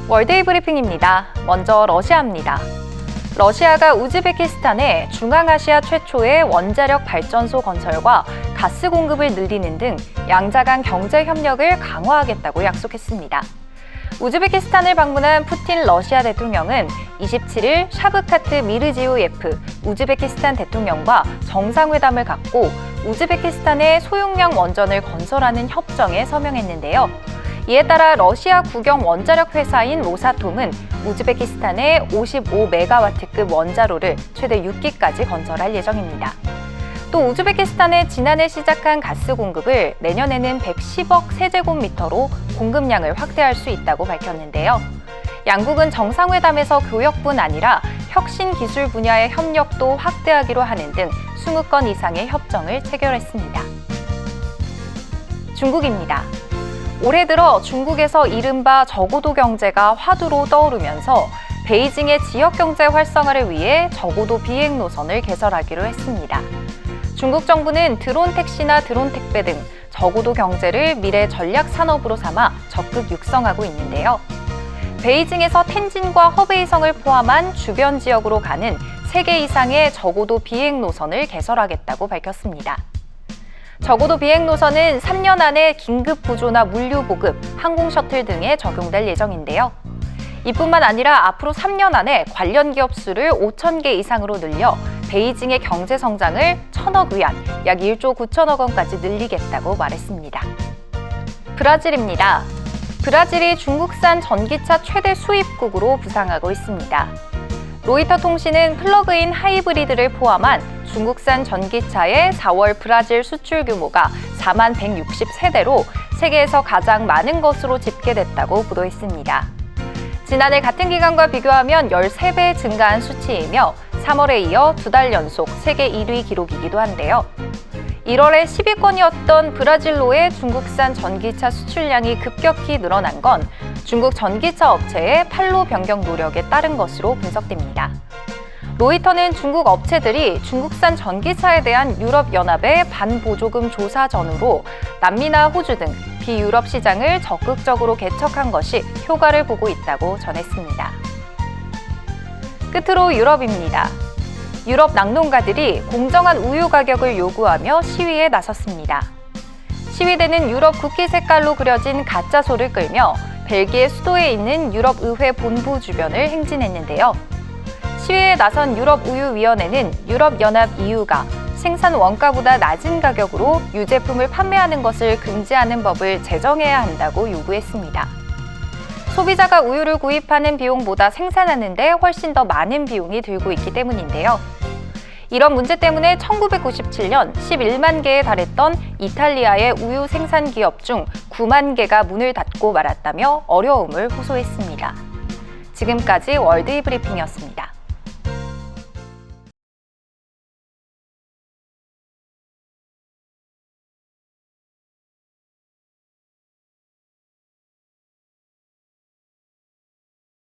월드이 브리핑입니다. 먼저 러시아입니다. 러시아가 우즈베키스탄에 중앙아시아 최초의 원자력 발전소 건설과 가스 공급을 늘리는 등 양자 간 경제 협력을 강화하겠다고 약속했습니다. 우즈베키스탄을 방문한 푸틴 러시아 대통령은 27일 샤브카트 미르지오예프 우즈베키스탄 대통령과 정상회담을 갖고 우즈베키스탄에 소용량 원전을 건설하는 협정에 서명했는데요. 이에 따라 러시아 국영 원자력 회사인 로사톰은 우즈베키스탄에 55메가와트급 원자로를 최대 6기까지 건설할 예정입니다. 또 우즈베키스탄에 지난해 시작한 가스 공급을 내년에는 110억 세제곱미터로 공급량을 확대할 수 있다고 밝혔는데요. 양국은 정상회담에서 교역뿐 아니라 혁신 기술 분야의 협력도 확대하기로 하는 등 20건 이상의 협정을 체결했습니다. 중국입니다. 올해 들어 중국에서 이른바 저고도 경제가 화두로 떠오르면서 베이징의 지역 경제 활성화를 위해 저고도 비행 노선을 개설하기로 했습니다. 중국 정부는 드론 택시나 드론 택배 등 저고도 경제를 미래 전략 산업으로 삼아 적극 육성하고 있는데요. 베이징에서 텐진과 허베이성을 포함한 주변 지역으로 가는 3개 이상의 저고도 비행 노선을 개설하겠다고 밝혔습니다. 저고도 비행 노선은 3년 안에 긴급 구조나 물류 보급, 항공 셔틀 등에 적용될 예정인데요. 이뿐만 아니라 앞으로 3년 안에 관련 기업 수를 5,000개 이상으로 늘려 베이징의 경제 성장을 1,000억 위안, 약 1조 9천억 원까지 늘리겠다고 말했습니다. 브라질입니다. 브라질이 중국산 전기차 최대 수입국으로 부상하고 있습니다. 로이터 통신은 플러그인 하이브리드를 포함한 중국산 전기차의 4월 브라질 수출 규모가 4만 160세대로 세계에서 가장 많은 것으로 집계됐다고 보도했습니다. 지난해 같은 기간과 비교하면 13배 증가한 수치이며 3월에 이어 2달 연속 세계 1위 기록이기도 한데요. 1월에 10위권이었던 브라질로의 중국산 전기차 수출량이 급격히 늘어난 건 중국 전기차 업체의 판로 변경 노력에 따른 것으로 분석됩니다. 로이터는 중국 업체들이 중국산 전기차에 대한 유럽연합의 반보조금 조사 전후로 남미나 호주 등 비유럽 시장을 적극적으로 개척한 것이 효과를 보고 있다고 전했습니다. 끝으로 유럽입니다. 유럽 낙농가들이 공정한 우유 가격을 요구하며 시위에 나섰습니다. 시위대는 유럽 국기 색깔로 그려진 가짜 소를 끌며 벨기에 수도에 있는 유럽의회 본부 주변을 행진했는데요. 시위에 나선 유럽우유위원회는 유럽연합 EU가 생산 원가보다 낮은 가격으로 유제품을 판매하는 것을 금지하는 법을 제정해야 한다고 요구했습니다. 소비자가 우유를 구입하는 비용보다 생산하는 데 훨씬 더 많은 비용이 들고 있기 때문인데요. 이런 문제 때문에 1997년 11만 개에 달했던 이탈리아의 우유 생산 기업 중 9만 개가 문을 닫고 말았다며 어려움을 호소했습니다. 지금까지 월드이 브리핑이었습니다.